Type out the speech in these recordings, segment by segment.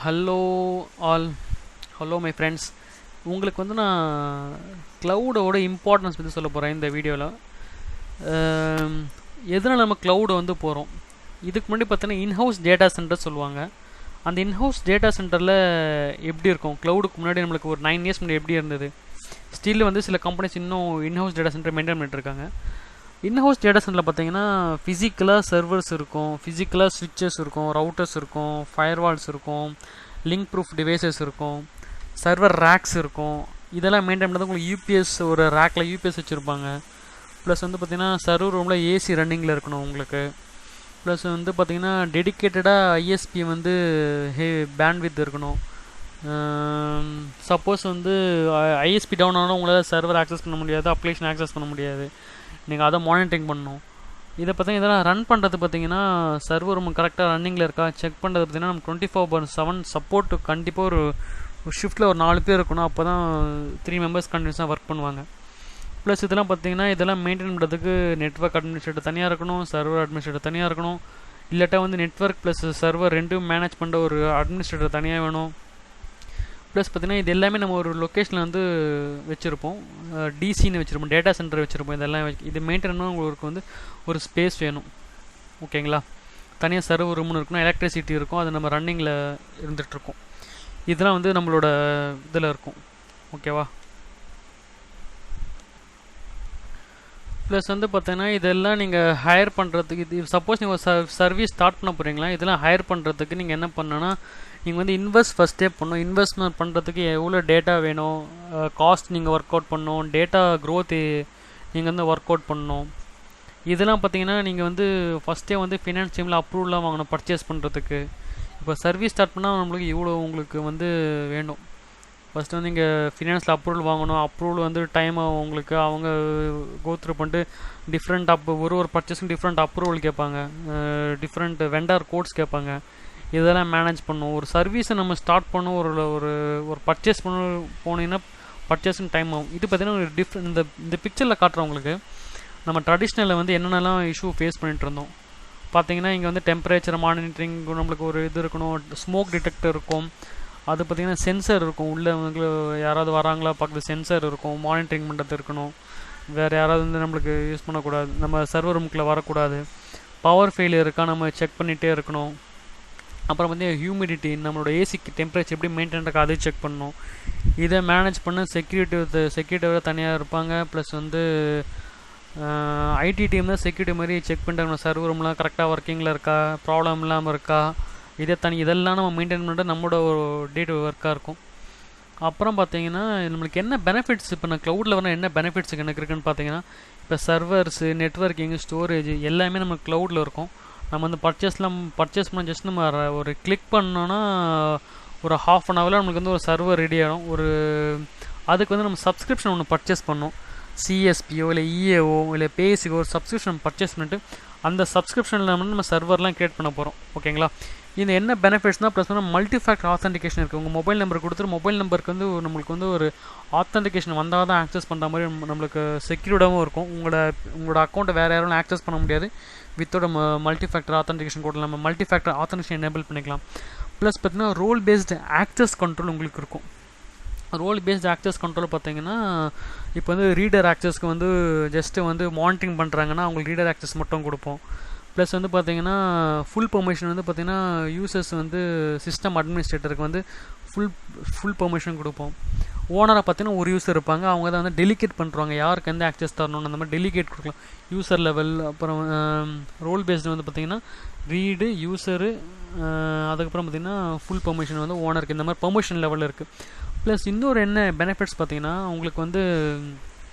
Hello all. Hello my friends. உங்களுக்கு வந்து நான் க்ளவுடோட இம்பார்ட்டன்ஸ் பற்றி சொல்ல போகிறேன் இந்த வீடியோவில். எதனால் நம்ம க்ளவுடு வந்து போகிறோம், இதுக்கு முன்னாடி பார்த்தீங்கன்னா இன்ஹவுஸ் டேட்டா சென்டர் சொல்லுவாங்க. அந்த இன்ஹவுஸ் டேட்டா சென்டரில் எப்படி இருக்கும், க்ளவுடுக்கு முன்னாடி நம்மளுக்கு ஒரு 9 இயர்ஸ் முன்னாடி எப்படி இருந்தது. ஸ்டில் வந்து சில கம்பெனிஸ் இன்னும் இன்ஹவுஸ் டேட்டா சென்டர் மெயின்டைன் பண்ணிட்டுருக்காங்க. இன்ஹவுஸ் டேட்டா சென்டரில் பார்த்தீங்கன்னா ஃபிசிக்கலாக சர்வர்ஸ் இருக்கும், ஃபிசிக்கலாக ஸ்விட்சஸ் இருக்கும், ரவுட்டர்ஸ் இருக்கும், ஃபயர்வால்ஸ் இருக்கும், லிங்க் ப்ரூஃப் டிவைசஸ் இருக்கும், சர்வர் ரேக்ஸ் இருக்கும். இதெல்லாம் மெயின்டைன் பண்ணுறது உங்களுக்கு யூபிஎஸ், ஒரு ரேக்கில் யூபிஎஸ் வச்சுருப்பாங்க. ப்ளஸ் வந்து பார்த்திங்கன்னா சர்வர் ரூமில் ஏசி ரன்னிங்கில் இருக்கணும் உங்களுக்கு. ப்ளஸ் வந்து பார்த்திங்கன்னா டெடிக்கேட்டடாக ஐஎஸ்பி வந்து பேண்ட்வித் இருக்கணும். சப்போஸ் வந்து ஐஎஸ்பி டவுன் ஆனால் உங்களால் சர்வர் ஆக்சஸ் பண்ண முடியாது, அப்ளிகேஷன் ஆக்சஸ் பண்ண முடியாது. நீங்கள் அதை மானிட்டரிங் பண்ணணும். இதை பார்த்தீங்கன்னா இதெல்லாம் ரன் பண்ணுறது பார்த்தீங்கன்னா சர்வர் ரூம் கரெக்டாக ரன்னிங்கில் இருக்கா செக் பண்ணுறது பார்த்தீங்கன்னா நம்ம 24/7 சப்போர்ட் கண்டிப்பாக ஒரு ஷிஃப்ட்டில் ஒரு 4 பேர் இருக்கணும். அப்போ தான் 3 மெம்பர்ஸ் கண்டினியூஸாக ஒர்க் பண்ணுவாங்க. ப்ளஸ் இதெல்லாம் பார்த்தீங்கன்னா இதெல்லாம் மெயின்டைன் பண்ணுறதுக்கு நெட்வொர்க் அட்மினிஸ்ட்ரேட்டர் தனியாக இருக்கணும், சர்வர் அட்மினிஸ்ட்ரேட்டர் தனியாக இருக்கணும். இல்லாட்டா வந்து நெட்வொர்க் ப்ளஸ் சர்வர் ரெண்டும் மேனேஜ் பண்ணுற ஒரு அட்மினிஸ்ட்ரேட்டர் தனியாக வேணும். ப்ளஸ் பார்த்திங்கன்னா இது எல்லாமே நம்ம ஒரு லொக்கேஷனில் வந்து வச்சுருப்போம், டிசின்னு வச்சுருப்போம், டேட்டா சென்டர் வச்சுருப்போம். இதெல்லாம் இது மெயின்டைன் உங்களுக்கு வந்து ஒரு ஸ்பேஸ் வேணும். ஓகேங்களா. தனியாக சர்வர் ரூம்னு இருக்கணும், எலக்ட்ரிசிட்டி இருக்கும், அது நம்ம ரன்னிங்கில் இருந்துகிட்ருக்கோம். இதெல்லாம் வந்து நம்மளோட இதில் இருக்கும். ஓகேவா. ப்ளஸ் வந்து பார்த்தீங்கன்னா இதெல்லாம் நீங்கள் ஹையர் பண்ணுறதுக்கு, இது சப்போஸ் நீங்கள் சர்வீஸ் ஸ்டார்ட் பண்ண போகிறீங்களா, இதெல்லாம் ஹையர் பண்ணுறதுக்கு நீங்கள் என்ன பண்ணணும்னா நீங்கள் வந்து இன்வெஸ்ட் ஃபஸ்ட்டே பண்ணணும். இன்வெஸ்ட்மெண்ட் பண்ணுறதுக்கு எவ்வளோ டேட்டா வேணும், காஸ்ட் நீங்கள் ஒர்க் அவுட் பண்ணணும், டேட்டா க்ரோத் நீங்கள் வந்து ஒர்க் அவுட் பண்ணணும். இதெல்லாம் பார்த்தீங்கன்னா நீங்கள் வந்து ஃபஸ்ட்டே வந்து ஃபினான்ஸ் டீமில் அப்ரூவலாக வாங்கணும் பர்ச்சேஸ் பண்ணுறதுக்கு. இப்போ சர்வீஸ் ஸ்டார்ட் பண்ணால் நம்மளுக்கு இவ்வளோ உங்களுக்கு வந்து வேண்டும். ஃபஸ்ட்டு வந்து இங்கே ஃபினான்ஸில் அப்ரூவல் வாங்கணும். அப்ரூவல் வந்து டைம் உங்களுக்கு அவங்க கோத்ரூ பண்ணிட்டு டிஃப்ரெண்ட் ஒரு பர்ச்சேஸும் டிஃப்ரெண்ட் அப்ரூவல் கேட்பாங்க, டிஃப்ரெண்ட் வெண்டார் கோட்ஸ் கேட்பாங்க. இதெல்லாம் மேனேஜ் பண்ணும். ஒரு சர்வீஸை நம்ம ஸ்டார்ட் பண்ணோம், ஒரு பர்ச்சேஸ் பண்ண போனீங்கன்னா பர்ச்சேஸும் டைம் ஆகும். இது பார்த்திங்கன்னா ஒரு டிஃப்ரெண்ட் இந்த பிக்சரில் காட்டுறவங்களுக்கு நம்ம ட்ரெடிஷ்னலில் வந்து என்னென்னலாம் இஷ்யூ ஃபேஸ் பண்ணிகிட்டு இருந்தோம். பார்த்திங்கன்னா இங்கே வந்து டெம்பரேச்சர் மானிட்டரிங் நம்மளுக்கு ஒரு இது இருக்கணும், ஸ்மோக் டிடெக்டர் இருக்கும், அது பார்த்திங்கன்னா சென்சர் இருக்கும், உள்ளே வந்து யாராவது வராங்களா பார்க்குறது சென்சர் இருக்கும், மானிட்டரிங் பண்ணுறது இருக்கணும். வேறு யாராவது வந்து நம்மளுக்கு யூஸ் பண்ணக்கூடாது, நம்ம சர்வர் ரூமுக்குள்ளே வரக்கூடாது. பவர் ஃபெயிலியர் இருக்கா நம்ம செக் பண்ணிகிட்டே இருக்கணும். அப்புறம் வந்து ஹியூமிடிட்டி, நம்மளோட ஏசிக்கு டெம்பரேச்சர் எப்படி மெயின்டைன் இருக்கா அதை செக் பண்ணணும். இதை மேனேஜ் பண்ண செக்யூரிட்டி தனியாக இருப்பாங்க. ப்ளஸ் வந்து ஐடி டீம் தான் செக்யூரிட்டி மாதிரி செக் பண்ணிட்டு சர்வர் ரூம்லாம் கரெக்டாக ஒர்க்கிங்கில் இருக்கா, ப்ராப்ளம் இல்லாமல் இருக்கா, இதெல்லாம் நம்ம மெயின்டைன் பண்ணுறது நம்மளோட ஒரு டே டு ஒர்க்காக இருக்கும். அப்புறம் பார்த்தீங்கன்னா நம்மளுக்கு என்ன பெனிஃபிட்ஸ், இப்போ நான் க்ளவுடில் வர என்ன பெனிஃபிட்ஸ் எனக்கு இருக்குன்னு பார்த்தீங்கன்னா, இப்போ சர்வர்ஸு, நெட்வொர்க்கிங்கு, ஸ்டோரேஜ் எல்லாமே நம்ம க்ளவுடில் இருக்கும். நம்ம வந்து பர்ச்சேஸ் பண்ண ஜஸ்ட் நம்ம ஒரு கிளிக் பண்ணோன்னா ஒரு ½ அன் ஹவரில் நம்மளுக்கு வந்து ஒரு சர்வர் ரெடி ஆகிடும். அதுக்கு வந்து நம்ம சப்ஸ்கிரிப்ஷன் ஒன்று பர்ச்சேஸ் பண்ணோம், சிஎஸ்பியோ இல்லை இஏஓ இல்லை பேசிக்கோ ஒரு சப்ஸ்கிரிப்ஷன் பர்ச்சேஸ் பண்ணிட்டு அந்த சப்ஸ்கிரிப்ஷனில் நம்ம சர்வர்லாம் க்ரியேட் பண்ண போகிறோம். ஓகேங்களா. இது என்ன பெனிஃபிட்ஸ்னால் ப்ளஸ் வந்து மல்டி ஃபேக்டர் ஆத்தென்டிகேஷன் இருக்குது. உங்கள் மொபைல் நம்பர் கொடுத்துட்டு மொபைல் நம்பருக்கு வந்து நம்மளுக்கு வந்து ஒரு ஆத்தென்டிகேஷன் வந்தால் தான் ஆக்சஸ் பண்ணுற மாதிரி நம்மளுக்கு செக்யூர்டாகவும் இருக்கும். உங்களோட அக்கௌண்ட்டை வேறு யாரும் ஆக்சஸ் பண்ண முடியாது. வித்தோட மல்டி ஃபேக்டர் ஆத்தென்டிகேஷன் கூட நம்ம மல்டி ஃபேக்டர் ஆத்தென்டிகேஷன் எனேபிள் பண்ணிக்கலாம். ப்ளஸ் பார்த்திங்கன்னா ரோல் பேஸ்டு ஆக்சஸ் கண்ட்ரோல் உங்களுக்கு இருக்கும். ரோல் பேஸ்டு ஆக்சஸ் கண்ட்ரோல் பார்த்தீங்கன்னா இப்போ வந்து ரீடர் ஆக்சஸ்க்கு வந்து ஜஸ்ட்டு வந்து மானிட்டரிங் பண்ணுறாங்கன்னா அவங்களுக்கு ரீடர் ஆக்சஸ் மட்டும் கொடுப்போம். ப்ளஸ் வந்து பார்த்திங்கன்னா ஃபுல் பெர்மிஷன் வந்து பார்த்திங்கன்னா யூசர்ஸ் வந்து சிஸ்டம் அட்மினிஸ்ட்ரேட்டருக்கு வந்து ஃபுல் பெர்மிஷன் கொடுப்போம். ஓனராக பார்த்தீங்கன்னா ஒரு யூசர் இருப்பாங்க, அவங்க தான் வந்து டெலிகேட் பண்ணுறாங்க யாருக்கு எந்த ஆக்சஸ் தரணும்னு அந்த மாதிரி டெலிகேட் கொடுக்கலாம் யூசர் லெவல். அப்புறம் ரோல் பேஸ்டு வந்து பார்த்திங்கன்னா ரீடு யூசரு, அதுக்கப்புறம் பார்த்திங்கன்னா ஃபுல் பெர்மிஷன் வந்து ஓனருக்கு, இந்த மாதிரி பெர்மிஷன் லெவலில் இருக்குது. ப்ளஸ் இன்னொரு என்ன பெனிஃபிட்ஸ் பார்த்திங்கன்னா உங்களுக்கு வந்து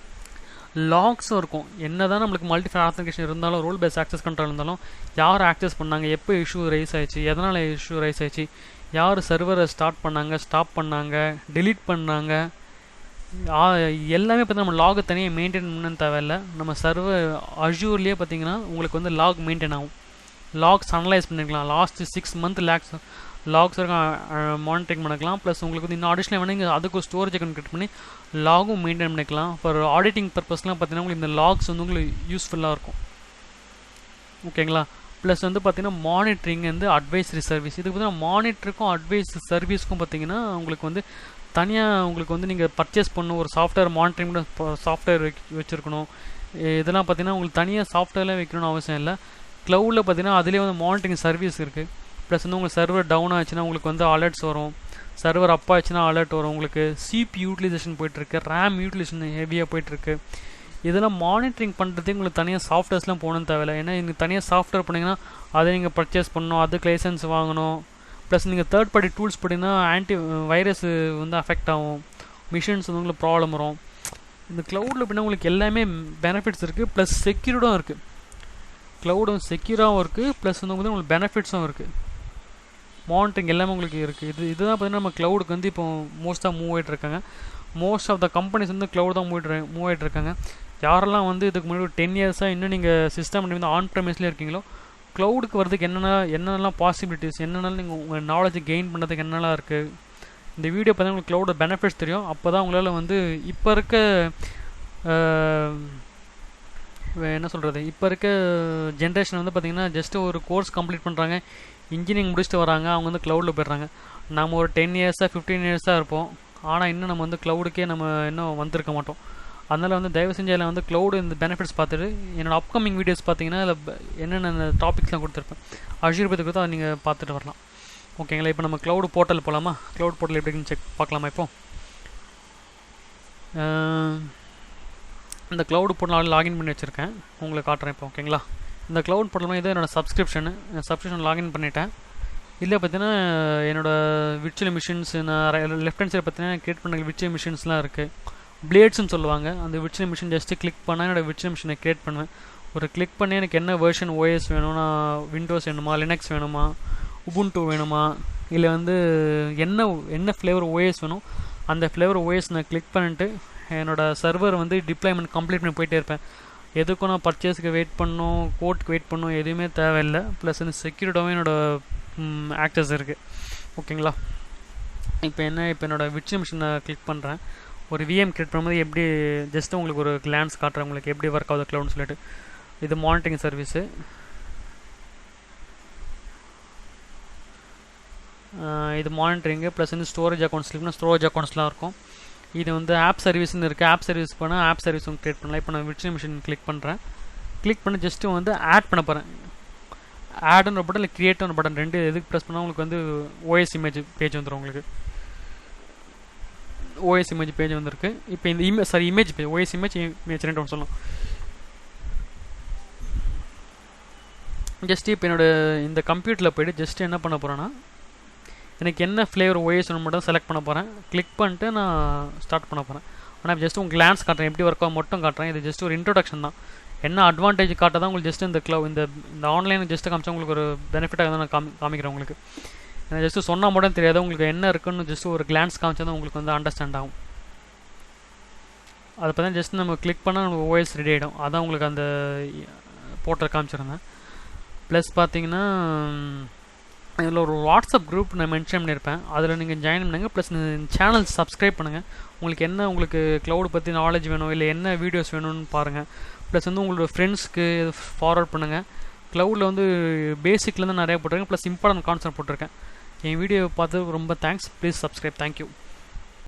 லாக்ஸும் இருக்கும். என்ன தான் நம்மளுக்கு மல்டிஃபேக்டர் ஆத்தென்டிகேஷன் இருந்தாலும் ரோல் பேஸ் ஆக்சஸ் கண்ட்ரோல் இருந்தாலும் யார் ஆக்சஸ் பண்ணாங்க, எப்போ இஷ்யூ ரைஸ் ஆயிடுச்சு, எதனால் இஷ்யூ ரைஸ் ஆயிடுச்சு, யார் சர்வரை ஸ்டார்ட் பண்ணாங்க, ஸ்டாப் பண்ணாங்க, டெலீட் பண்ணாங்க, எல்லாமே பார்த்திங்கன்னா நம்ம லாகை தனியாக மெயின்டைன் பண்ணு தேவையில்லை. நம்ம சர்வர் அஜூர்லேயே பார்த்திங்கன்னா உங்களுக்கு வந்து லாக் மெயின்டைன் ஆகும். லாக்ஸ் அனலைஸ் பண்ணிக்கலாம். லாஸ்ட் 6 மந்த் லாக்ஸ் மானிட்டரிங் பண்ணிக்கலாம். ப்ளஸ் உங்களுக்கு வந்து இன்னும் அடிஷ்னல் வேணும், நீங்கள் அதுக்கு ஒரு ஸ்டோரேஜ் அக்கௌண்ட் கிரியேட் பண்ணி லாகும் மெயின்டைன் பண்ணிக்கலாம். ஃபார் ஆடிட்டிங் பர்பஸ்லாம் பார்த்தீங்கன்னா உங்களுக்கு இந்த லாக்ஸ் வந்து உங்களுக்கு யூஸ்ஃபுல்லாக இருக்கும். ஓகேங்களா. ப்ளஸ் வந்து பார்த்திங்கன்னா மானிட்டரிங் வந்து அட்வைசரி சர்வீஸ். இதுக்கு பார்த்தீங்கன்னா மானிட்டருக்கும் அட்வைஸ் சர்வீஸ்க்கும் பார்த்திங்கன்னா உங்களுக்கு வந்து தனியாக உங்களுக்கு வந்து நீங்கள் பர்ச்சேஸ் பண்ணணும். ஒரு சாஃப்ட்வேர் மானிட்டரிங் சாஃப்ட்வேர் வச்சுருக்கணும். இதெல்லாம் பார்த்திங்கன்னா உங்களுக்கு தனியாக சாஃப்ட்வேர்லாம் வைக்கணும்னு அவசியம் இல்லை. க்ளவுடில் பார்த்திங்கன்னா அதிலே வந்து மானிட்டரிங் சர்வீஸ் இருக்குது. ப்ளஸ் வந்து உங்களுக்கு சர்வர் டவுன் ஆச்சுன்னா உங்களுக்கு வந்து அலர்ட்ஸ் வரும். சர்வர் அப் ஆச்சுன்னா அலர்ட் வரும். உங்களுக்கு சிபி யூட்டிலைசேஷன் போயிட்டுருக்கு, ரேம் யூட்டிலைசேஷன் ஹெவியாக போயிட்டுருக்கு. இதெல்லாம் மானிட்டரிங் பண்ணுறதுக்கு உங்களுக்கு தனியாக சாஃப்ட்வேர்ஸ்லாம் போகணுன்னு தேவையில்லை. ஏன்னா நீங்கள் தனியாக சாஃப்ட்வேர் பண்ணிங்கன்னா அதை நீங்கள் பர்ச்சேஸ் பண்ணணும், அதுக்கு லைசன்ஸ் வாங்கணும். ப்ளஸ் நீங்கள் தேர்ட் பார்ட்டி டூல்ஸ் பண்ணிங்கன்னா ஆன்டி வைரஸ் வந்து அஃபெக்ட் ஆகும், மிஷின்ஸ் வந்து உங்களுக்கு ப்ராப்ளம் வரும். இந்த க்ளவுடில் அப்படின்னா உங்களுக்கு எல்லாமே பெனிஃபிட்ஸ் இருக்குது, ப்ளஸ் செக்யூர்டும் இருக்குது. க்ளவுடும் செக்யூராகவும் இருக்குது, ப்ளஸ் வந்து உங்களுக்கு பெனிஃபிட்ஸும் இருக்குது. மானிட்டரிங் எல்லாமே உங்களுக்கு இருக்குது. இதுதான் பார்த்திங்கன்னா நம்ம க்ளவுடுக்கு வந்து இப்போ மோஸ்ட்டாக மூவ் ஆகிட்ருக்காங்க. மோஸ்ட் ஆஃப் த கம்பெனிஸ் வந்து க்ளவுட் தான் மூவ் ஆகிட்ருக்காங்க. யாரெல்லாம் வந்து இதுக்கு முன்னாடி 10 இயர்ஸாக இன்னும் நீங்கள் சிஸ்டம் வந்து ஆன் ப்ரெமிஸ்லேயே இருக்கீங்களோ, க்ளவுடுக்கு வரதுக்கு என்னென்னலாம் பாசிபிலிட்டிஸ், என்னென்னலாம் நீங்கள் உங்கள் நாலேஜ் கெயின் பண்ணுறதுக்கு என்னெல்லாம் இருக்குது. இந்த வீடியோ பார்த்தீங்கன்னா உங்களுக்கு க்ளவுட பெனிஃபிட்ஸ் தெரியும். அப்போ தான் உங்களால் வந்து இப்போ இருக்க என்ன சொல்கிறது, இப்போ இருக்க ஜென்ரேஷன் வந்து பார்த்திங்கன்னா ஜஸ்ட்டு ஒரு கோர்ஸ் கம்ப்ளீட் பண்ணுறாங்க, இன்ஜினியரிங் முடிச்சுட்டு வராங்க, அவங்க வந்து க்ளவுடில் போய்ட்றாங்க. நம்ம ஒரு 10 இயர்ஸாக 15 இயர்ஸாக இருப்போம். ஆனால் இன்னும் நம்ம வந்து க்ளவுடுக்கே நம்ம இன்னும் வந்திருக்க மாட்டோம். அதனால் வந்து தயவு செஞ்சு அதில் வந்து க்ளவுடு இந்த பெனிஃபிட்ஸ் பார்த்துட்டு என்னோடய அப்கமிங் வீடியோஸ் பார்த்தீங்கன்னா அதில் என்னென்ன டாபிக்ஸ்லாம் கொடுத்துருப்பேன், அஷூர் பற்றி கொடுத்து அதை நீங்கள் பார்த்துட்டு வரலாம். ஓகேங்களா? இப்போ நம்ம க்ளவுடு போர்ட்டல் போகலாமா? க்ளவுட் போர்ட்டல் எப்படின்னு செக் பார்க்கலாமா? இப்போ இந்த க்ளவுடு போர்ட்டல் லாகின் பண்ணி வச்சுருக்கேன், உங்களுக்கு காட்டுறேன் இப்போ. ஓகேங்களா? இந்த க்ளவுட் போர்ட்டல் இது என்னோடய சப்ஸ்கிரிப்ஷன் லாகின் பண்ணிட்டேன். இதில் பார்த்தீங்கன்னா என்னோடய விர்ச்சுவல் மிஷின்ஸ், நான் லெஃப்ட் ஹேண்ட் சைடு பார்த்தீங்கன்னா கிரியேட் பண்ண விர்ச்சுவல் மிஷின்ஸ்லாம் இருக்குது. பிளேட்ஸ்னு சொல்லுவாங்க. அந்த விர்ச்சுவல் மிஷின் ஜஸ்ட்டு கிளிக் பண்ணால் என்னோடய விர்ச்சுவல் மிஷினை க்ரியேட் பண்ணுவேன். ஒரு கிளிக் பண்ணி எனக்கு என்ன வெர்ஷன் ஓஎஸ் வேணும்னா, விண்டோஸ் வேணுமா, லினக்ஸ் வேணுமா, உபுண்டு வேணுமா, இல்லை வந்து என்ன ஃப்ளேவர் ஓஎஸ் வேணும் அந்த ஃப்ளேவர் ஓஎஸ் நான் கிளிக் பண்ணிட்டு என்னோடய சர்வர் வந்து டிப்ளாய்மெண்ட் கம்ப்ளீட் பண்ணி போயிட்டே இருப்பேன். எதுக்கும் நான் பர்ச்சேஸுக்கு வெயிட் பண்ணணும், கோர்ட்டுக்கு வெயிட் பண்ணணும், எதுவுமே தேவையில்லை. ப்ளஸ் வந்து செக்யூரிட்டாகவும் என்னோடய ஆக்சஸ் இருக்குது. ஓகேங்களா? இப்போ என்னோடய விர்ச்சுவல் மிஷினை கிளிக் பண்ணுறேன். ஒரு விஎம் கிரியேட் பண்ணும்போது எப்படி ஜஸ்ட்டு உங்களுக்கு ஒரு கிளான்ஸ் காட்டுறேன், உங்களுக்கு எப்படி ஒர்க் ஆகுது க்ளவுட்னு சொல்லிட்டு. இது மானிட்டரிங் சர்வீஸு. இது மானிட்டரிங்கு ப்ளஸ் வந்து ஸ்டோரேஜ் அக்கௌண்ட்ஸ் இருக்குன்னா ஸ்டோரேஜ் அக்கௌண்ட்ஸ்லாம் இருக்கும். இது வந்து ஆப் சர்வீஸ்னு இருக்குது. ஆப் சர்வீஸ் பண்ணால் ஆப் சர்வீஸ் வந்து க்ரியேட் பண்ணலாம். இப்போ நான் விர்ச்சுவல் மிஷின் கிளிக் பண்ணுறேன். கிளிக் பண்ணி ஜஸ்ட்டு வந்து ஆட் பண்ண போகிறேன். ஆடுன்னு ஒரு பட்டன் இல்லை கிரியேட்னு பட்டன், ரெண்டு எதுக்கு ப்ரெஸ் பண்ணால் உங்களுக்கு வந்து ஓஎஸ் இமேஜ் பேஜ் வந்துடும். உங்களுக்கு ஓஎஸ் இமேஜ் பேஜ் வந்துருக்கு. இப்போ இந்த இமேஜ் பேஜ், ஓஎஸ் இமேஜ் ரெண்டு ஒன்று சொல்லலாம். ஜஸ்ட்டு இப்போ இந்த கம்ப்யூட்டரில் போய்ட்டு ஜஸ்ட்டு என்ன பண்ண போகிறேன்னா, எனக்கு என்ன ஃப்ளேவர் ஓஎஸ் மட்டும் செலக்ட் பண்ண போகிறேன். கிளிக் பண்ணிட்டு நான் ஸ்டார்ட் பண்ண போகிறேன். ஆனால் ஜஸ்ட் உங்களுக்கு கிளான்ஸ் காட்டுறேன், எப்படி ஒர்க் ஆகும் மட்டும் காட்டுறேன். இது ஜஸ்ட் ஒரு இன்ட்ரோடக்ஷன் தான். என்ன அட்வான்டேஜ் காட்ட தான் உங்களுக்கு ஜஸ்ட் இந்த ஆன்லைன் ஜஸ்ட்டு காமிச்சா உங்களுக்கு ஒரு பெனிஃபிட்டாக தான் நான் காமிக்கிறேன் உங்களுக்கு. எனக்கு ஜஸ்ட்டு சொன்னால் மட்டும் தெரியாது, உங்களுக்கு என்ன இருக்குன்னு ஜஸ்ட் ஒரு கிளான்ஸ் காமிச்சா தான் உங்களுக்கு வந்து அண்டர்ஸ்டாண்ட் ஆகும். அதை பார்த்தா ஜஸ்ட் நம்ம கிளிக் பண்ணால் நமக்கு ஓஎஸ் ரெடி ஆகிடும். அதான் உங்களுக்கு அந்த போர்ட்டல் காமிச்சிருந்தேன். ப்ளஸ் பார்த்தீங்கன்னா இதில் ஒரு வாட்ஸ்அப் குரூப் நான் மென்ஷன் பண்ணியிருப்பேன், அதில் நீங்கள் ஜாயின் பண்ணுங்கள். ப்ளஸ் சேனல் சப்ஸ்கிரைப் பண்ணுங்கள். உங்களுக்கு க்ளவுட் பற்றி நாலேஜ் வேணும், இல்லை என்ன வீடியோஸ் வேணும்னு பாருங்கள். ப்ளஸ் வந்து உங்களோட ஃப்ரெண்ட்ஸ்க்கு ஃபார்வர்ட் பண்ணுங்கள். க்ளவுடில் வந்து பேசிக்லேருந்து நிறையா போட்டிருக்கேன், ப்ளஸ் இம்பார்ட்டன்ட் கான்செப்ட் போட்டிருக்கேன். என் வீடியோ பார்த்து ரொம்ப தேங்க்ஸ். Please subscribe. தேங்க்யூ.